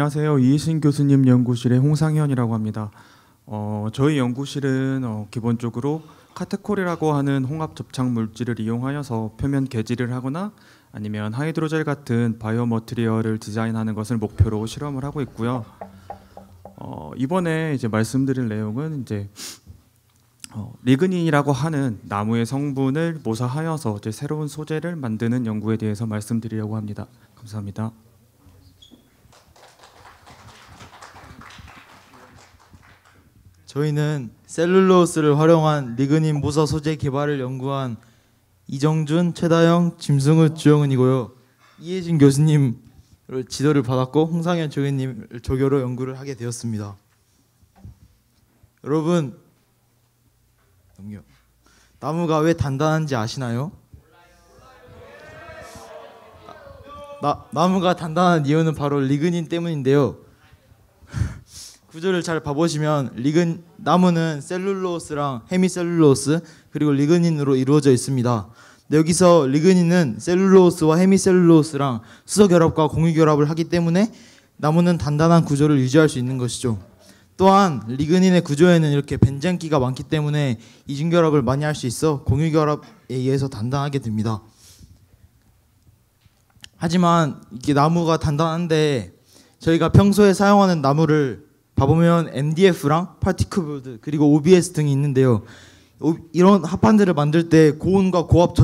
안녕하세요. 이희신 교수님 연구실의 홍상현이라고 합니다. 저희 연구실은 기본적으로 카테콜이라고 하는 홍합 접착 물질을 이용하여서 표면 개질을 하거나 아니면 하이드로젤 같은 바이오 머티리얼을 디자인하는 것을 목표로 실험을 하고 있고요. 이번에 이제 말씀드릴 내용은 이제 리그닌이라고 하는 나무의 성분을 모사하여서 이제 새로운 소재를 만드는 연구에 대해서 말씀드리려고 합니다. 감사합니다. 저희는 셀룰로스를 활용한 리그닌 모사 소재 개발을 연구한 이정준, 최다영, 짐승우, 주영은이고요. 이혜진 교수님 지도를 받았고 홍상현 조교님 조교로 연구를 하게 되었습니다. 여러분, 나무가 왜 단단한지 아시나요? 나무가 단단한 이유는 바로 리그닌 때문인데요. 구조를 잘 봐보시면 나무는 셀룰로스랑 헤미셀룰로스 그리고 리그닌으로 이루어져 있습니다. 여기서 리그닌은 셀룰로스와 헤미셀룰로스랑 수소결합과 공유결합을 하기 때문에 나무는 단단한 구조를 유지할 수 있는 것이죠. 또한 리그닌의 구조에는 이렇게 벤젠기가 많기 때문에 이중결합을 많이 할 수 있어 공유결합에 의해서 단단하게 됩니다. 하지만 이게 나무가 단단한데 저희가 평소에 사용하는 나무를 봐보면 MDF랑 파티클보드 그리고 OBS 등이 있는데요. 이런 합판들을 만들 때 고온과 고압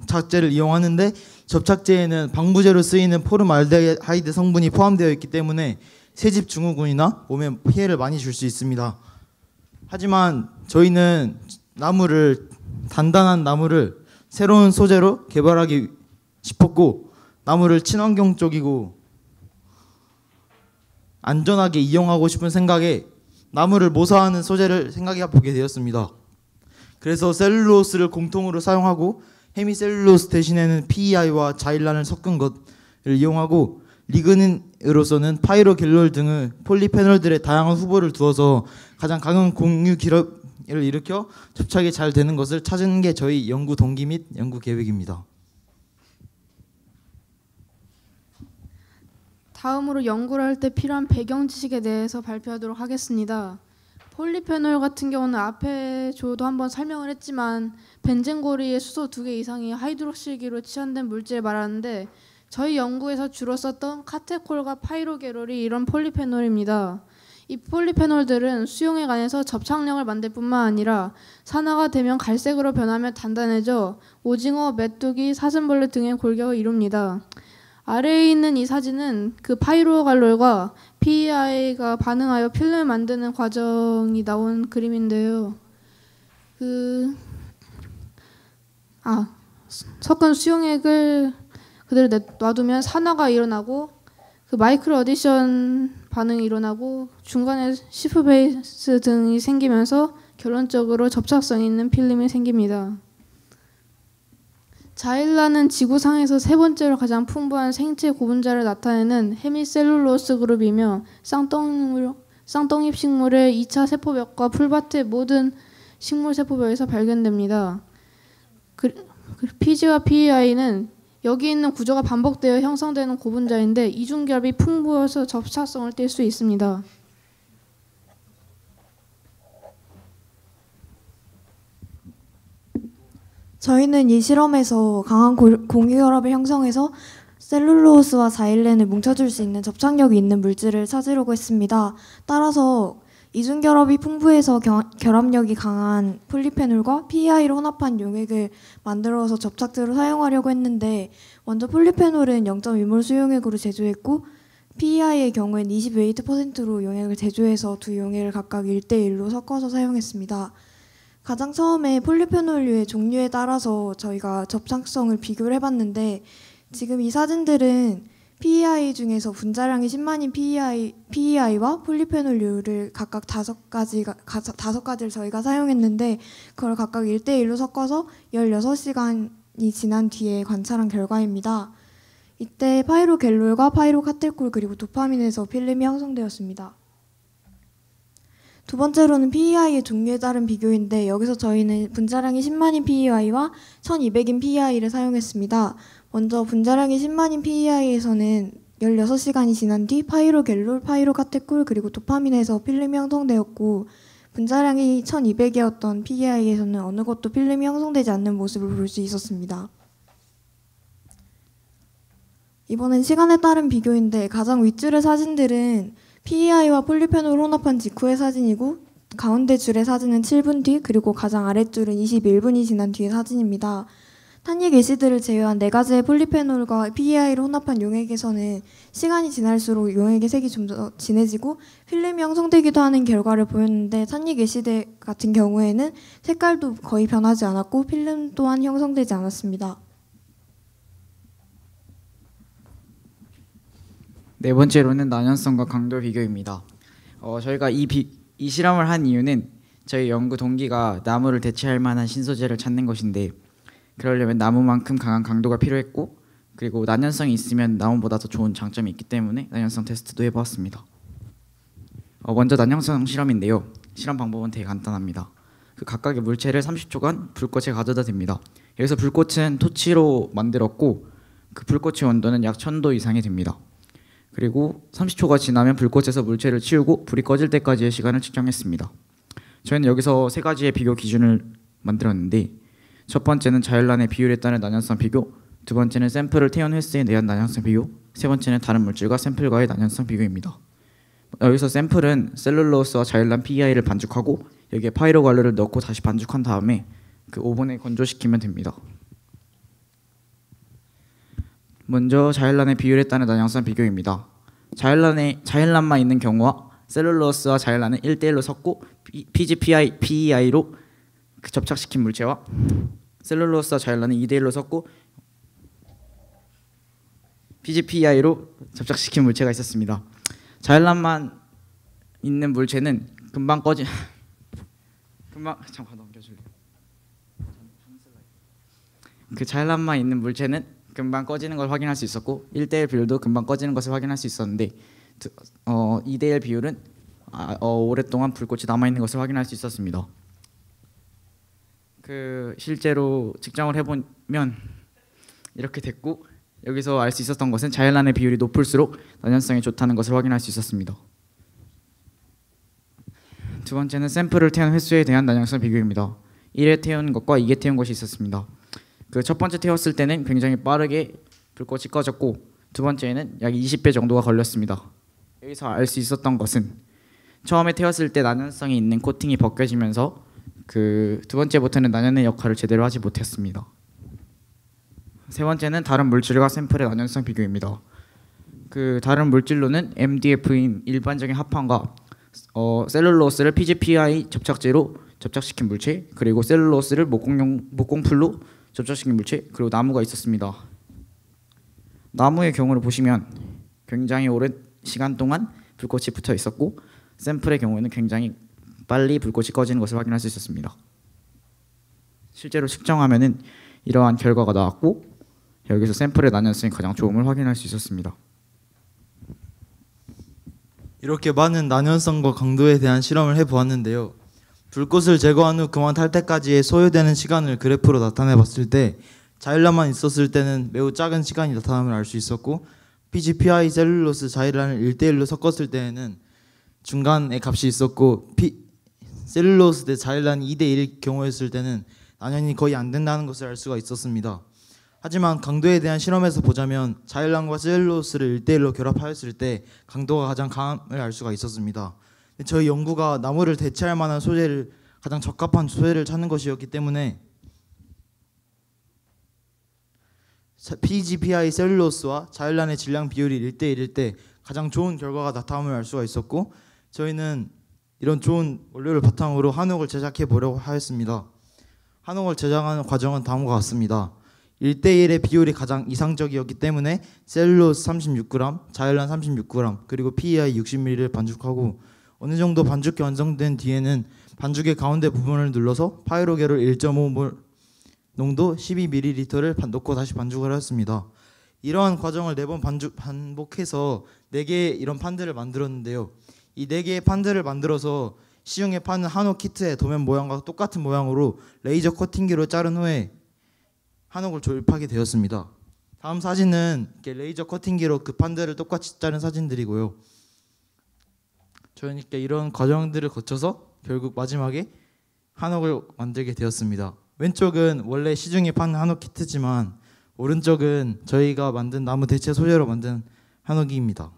접착제를 이용하는데 접착제에는 방부제로 쓰이는 포름알데하이드 성분이 포함되어 있기 때문에 새집 증후군이나 몸에 피해를 많이 줄 수 있습니다. 하지만 저희는 단단한 나무를 새로운 소재로 개발하기 싶었고 나무를 친환경적이고 안전하게 이용하고 싶은 생각에 나무를 모사하는 소재를 생각해 보게 되었습니다. 그래서 셀룰로스를 공통으로 사용하고 헤미셀룰로스 대신에는 PEI와 자일란을 섞은 것을 이용하고 리그닌으로서는 파이로겔롤 등의 폴리페놀들의 다양한 후보를 두어서 가장 강한 공유 결합을 일으켜 접착이 잘 되는 것을 찾은 게 저희 연구 동기 및 연구 계획입니다. 다음으로 연구를 할 때 필요한 배경 지식에 대해서 발표하도록 하겠습니다. 폴리페놀 같은 경우는 앞에서도 한번 설명을 했지만 벤젠고리의 수소 2개 이상이 하이드록실기로 치환된 물질을 말하는데 저희 연구에서 주로 썼던 카테콜과 파이로게롤이 이런 폴리페놀입니다. 이 폴리페놀들은 수용액 안에서 접착력을 만들 뿐만 아니라 산화가 되면 갈색으로 변하며 단단해져 오징어, 메뚜기, 사슴벌레 등의 골격을 이룹니다. 아래에 있는 이 사진은 그 파이로갈롤과 PEI가 반응하여 필름을 만드는 과정이 나온 그림인데요. 섞은 수용액을 그대로 놔두면 산화가 일어나고 그 마이크로 어디션 반응이 일어나고 중간에 시프 베이스 등이 생기면서 결론적으로 접착성 있는 필름이 생깁니다. 자일란은 지구상에서 세 번째로 가장 풍부한 생체 고분자를 나타내는 헤미셀룰로스 그룹이며 쌍떡잎 식물의 2차 세포벽과 풀밭의 모든 식물 세포벽에서 발견됩니다. PG와 PEI는 여기 있는 구조가 반복되어 형성되는 고분자인데 이중결합이 풍부해서 접착성을 띨 수 있습니다. 저희는 이 실험에서 강한 공유결합을 형성해서 셀룰로스와 자일렌을 뭉쳐줄 수 있는 접착력이 있는 물질을 찾으려고 했습니다. 따라서 이중결합이 풍부해서 결합력이 강한 폴리페놀과 PEI를 혼합한 용액을 만들어서 접착제로 사용하려고 했는데 먼저 폴리페놀은 0.2몰 수용액으로 제조했고 PEI의 경우엔 28%로 용액을 제조해서 두 용액을 각각 1대1로 섞어서 사용했습니다. 가장 처음에 폴리페놀류의 종류에 따라서 저희가 접착성을 비교를 해봤는데 지금 이 사진들은 PEI 중에서 분자량이 10만인 PEI와 폴리페놀류를 각각 5가지를 저희가 사용했는데 그걸 각각 1대1로 섞어서 16시간이 지난 뒤에 관찰한 결과입니다. 이때 파이로겔롤과 파이로카테콜 그리고 도파민에서 필름이 형성되었습니다. 두 번째로는 PEI의 종류에 따른 비교인데 여기서 저희는 분자량이 10만인 PEI와 1200인 PEI를 사용했습니다. 먼저 분자량이 10만인 PEI에서는 16시간이 지난 뒤 파이로겔룰, 파이로카테콜 그리고 도파민에서 필름이 형성되었고 분자량이 1200이었던 PEI에서는 어느 것도 필름이 형성되지 않는 모습을 볼 수 있었습니다. 이번엔 시간에 따른 비교인데 가장 윗줄의 사진들은 PEI와 폴리페놀 혼합한 직후의 사진이고 가운데 줄의 사진은 7분 뒤 그리고 가장 아랫줄은 21분이 지난 뒤의 사진입니다. 탄닉 애시드를 제외한 4가지의 폴리페놀과 PEI를 혼합한 용액에서는 시간이 지날수록 용액의 색이 좀 더 진해지고 필름이 형성되기도 하는 결과를 보였는데 탄닉 애시드 같은 경우에는 색깔도 거의 변하지 않았고 필름 또한 형성되지 않았습니다. 네 번째로는 난연성과 강도 비교입니다. 저희가 이 실험을 한 이유는 저희 연구 동기가 나무를 대체할 만한 신소재를 찾는 것인데 그러려면 나무만큼 강한 강도가 필요했고 그리고 난연성이 있으면 나무보다 더 좋은 장점이 있기 때문에 난연성 테스트도 해보았습니다. 먼저 난연성 실험인데요. 실험 방법은 되게 간단합니다. 그 각각의 물체를 30초간 불꽃에 가져다 댑니다. 여기서 불꽃은 토치로 만들었고 그 불꽃의 온도는 약 1000도 이상이 됩니다. 그리고 30초가 지나면 불꽃에서 물체를 치우고 불이 꺼질 때까지의 시간을 측정했습니다. 저희는 여기서 3가지의 비교 기준을 만들었는데 첫 번째는 자열란의 비율에 따른 난연성 비교, 두 번째는 샘플을 태운 횟수에 대한 난연성 비교, 세 번째는 다른 물질과 샘플과의 난연성 비교입니다. 여기서 샘플은 셀룰로스와 자열란 PEI를 반죽하고 여기에 파이로갈루를 넣고 다시 반죽한 다음에 그 오븐에 건조시키면 됩니다. 먼저 자열란의 비율에 따른 난연성 비교입니다. 자열란만 있는 경우와 셀룰로스와 자열란은 1대1로 섞고 PEI로 접착시킨 물체와 셀룰로스와 자열란은 2대1로 섞고 PEI로 접착시킨 물체가 있었습니다. 자열란만 있는 물체는 잠깐 넘겨줄래요? 그 자열란만 있는 물체는 금방 꺼지는 걸 확인할 수 있었고 1대1 비율도 금방 꺼지는 것을 확인할 수 있었는데 2대1 비율은 오랫동안 불꽃이 남아있는 것을 확인할 수 있었습니다. 그 실제로 측정을 해보면 이렇게 됐고 여기서 알 수 있었던 것은 자열란의 비율이 높을수록 난연성이 좋다는 것을 확인할 수 있었습니다. 두 번째는 샘플을 태운 횟수에 대한 난연성 비교입니다. 1회 태운 것과 2회 태운 것이 있었습니다. 그 첫 번째 태웠을 때는 굉장히 빠르게 불꽃이 꺼졌고 두 번째에는 약 20배 정도가 걸렸습니다. 여기서 알 수 있었던 것은 처음에 태웠을 때 난연성이 있는 코팅이 벗겨지면서 그 두 번째부터는 난연의 역할을 제대로 하지 못했습니다. 세 번째는 다른 물질과 샘플의 난연성 비교입니다. 그 다른 물질로는 MDF인 일반적인 합판과 셀룰로스를 PGPI 접착제로 접착시킨 물체, 그리고 셀룰로스를 목공풀로 접착시킨 물체, 그리고 나무가 있었습니다. 나무의 경우를 보시면 굉장히 오랜 시간 동안 불꽃이 붙어 있었고 샘플의 경우에는 굉장히 빨리 불꽃이 꺼지는 것을 확인할 수 있었습니다. 실제로 측정하면은 이러한 결과가 나왔고 여기서 샘플의 난연성이 가장 좋음을 확인할 수 있었습니다. 이렇게 많은 난연성과 강도에 대한 실험을 해보았는데요. 불꽃을 제거한 후 그만 탈 때까지의 소요되는 시간을 그래프로 나타내 봤을 때 자일란만 있었을 때는 매우 작은 시간이 나타남을 알 수 있었고 PGPI 셀룰로스 자일란을 1대1로 섞었을 때에는 중간에 값이 있었고 셀룰로스 대 자일란이 2대1일 경우였을 때는 난연이 거의 안 된다는 것을 알 수가 있었습니다. 하지만 강도에 대한 실험에서 보자면 자일란과 셀룰로스를 1대1로 결합하였을 때 강도가 가장 강함을 알 수가 있었습니다. 저희 연구가 나무를 대체할 만한 소재를 가장 적합한 소재를 찾는 것이었기 때문에 PGPI 셀룰로스와 자일란의 질량 비율이 1대1일 때 가장 좋은 결과가 나타남을 알 수가 있었고 저희는 이런 좋은 원료를 바탕으로 한옥을 제작해 보려고 하였습니다. 한옥을 제작하는 과정은 다음과 같습니다. 1대1의 비율이 가장 이상적이었기 때문에 셀룰로스 36g, 자일란 36g, 그리고 PEI 60ml를 반죽하고 어느 정도 반죽이 완성된 뒤에는 반죽의 가운데 부분을 눌러서 파이로겔을 1.5몰 농도 12ml를 넣고 다시 반죽을 하였습니다. 이러한 과정을 4번 반복해서 4개의 이런 판들을 만들었는데요. 이 4개의 판들을 만들어서 시중에 파는 한옥 키트의 도면 모양과 똑같은 모양으로 레이저 커팅기로 자른 후에 한옥을 조립하게 되었습니다. 다음 사진은 이렇게 레이저 커팅기로 급판들을 똑같이 자른 사진들이고요. 저는 이렇게 이런 과정들을 거쳐서 결국 마지막에 한옥을 만들게 되었습니다. 왼쪽은 원래 시중에 파는 한옥 키트지만 오른쪽은 저희가 만든 나무 대체 소재로 만든 한옥입니다.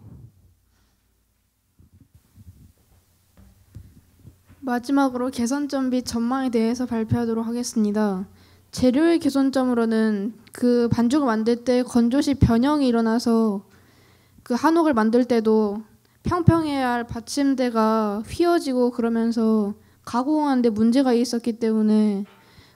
마지막으로 개선점 및 전망에 대해서 발표하도록 하겠습니다. 재료의 개선점으로는 그 반죽을 만들 때 건조 시 변형이 일어나서 그 한옥을 만들 때도 평평해야 할 받침대가 휘어지고 그러면서 가공하는데 문제가 있었기 때문에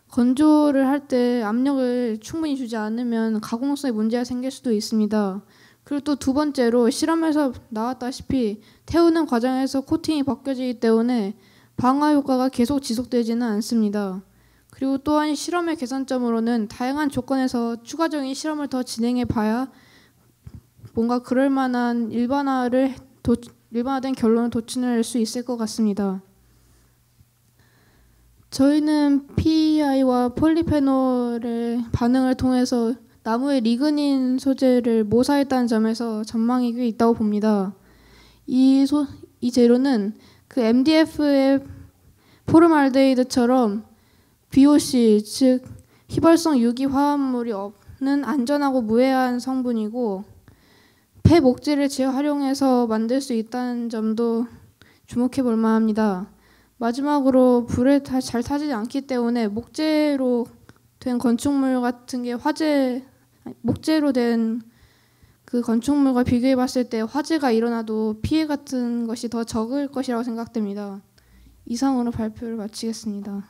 건조를 할 때 압력을 충분히 주지 않으면 가공성에 문제가 생길 수도 있습니다. 그리고 또 두 번째로 실험에서 나왔다시피 태우는 과정에서 코팅이 벗겨지기 때문에 방화 효과가 계속 지속되지는 않습니다. 그리고 또한 실험의 개선점으로는 다양한 조건에서 추가적인 실험을 더 진행해 봐야 뭔가 그럴 만한 일반화된 결론을 도출할 수 있을 것 같습니다. 저희는 PEI와 폴리페놀의 반응을 통해서 나무의 리그닌 소재를 모사했다는 점에서 전망이 꽤 있다고 봅니다. 이 재료는 그 MDF의 포름알데히드처럼 BOC 즉 휘발성 유기 화합물이 없는 안전하고 무해한 성분이고 폐 목재를 재활용해서 만들 수 있다는 점도 주목해 볼 만합니다. 마지막으로 불에 잘 타지 않기 때문에 목재로 된 건축물 같은 게 목재로 된 그 건축물과 비교해 봤을 때 화재가 일어나도 피해 같은 것이 더 적을 것이라고 생각됩니다. 이상으로 발표를 마치겠습니다.